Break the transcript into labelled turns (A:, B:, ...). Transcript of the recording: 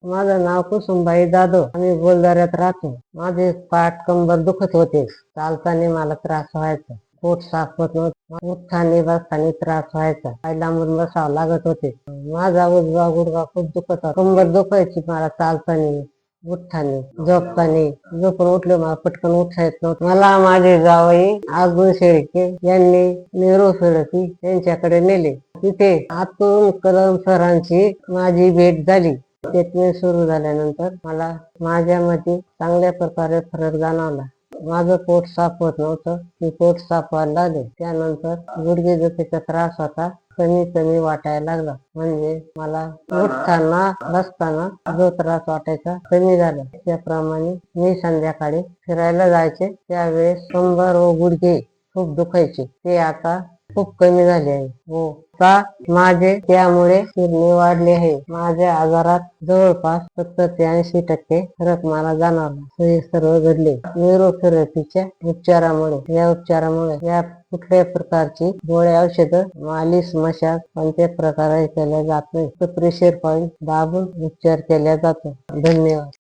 A: माझं नाव कुसुमबाई जाधव. आम्ही बोलदाऱ्यात राहतो. माझे पाठ कंबर दुखत होते. चालताना मला त्रास व्हायचा. पोट साफ होत नव्हतं. उठताना बसताना त्रास व्हायचा. पाय लांबून बसावं लागत होते. माझा उजवा गुडघा खूप दुखत होता. कंबर दुखायची मला चालताना, उठताना, झोपताना. झोपून उठले मला पटकन उठता येत नव्हतं. मला माझे जावई अर्जुन शेळके यांनी नेहरू फिरती यांच्याकडे नेले. तिथे अतुल कदम सरांची माझी भेट झाली. ट्रीटमेंट सुरू झाल्यानंतर मला माझ्यामध्ये चांगल्या प्रकारे फरक जाणवला. माझं पोट साफ होत नव्हतं, मी पोट साफ व्हायला लागले. त्यानंतर गुडघेदुखीचा त्रास होता कमी कमी वाटायला लागला. म्हणजे मला उठताना बसताना जो त्रास वाटायचा कमी झाला. त्याप्रमाणे मी संध्याकाळी फिरायला जायचे. त्यावेळेस कंबर व गुडघे खूप दुखायचे, ते आता खूप कमी झाले आहे. हो, का माझे त्यामुळे फिरणे वाढले आहे. माझ्या आजारात जवळपास 70 ते 80% फरक मला जाणवला. हे सर्व घडले न्यूरोथेरपीच्या उपचारामुळे. या उपचारामुळे या कुठल्याही प्रकारची गोळ्या, औषधं, मालिश, मशाज कोणत्याही प्रकारे केल्या जात नाही. प्रेशर पॉईंट दाबून उपचार केला जातो. धन्यवाद.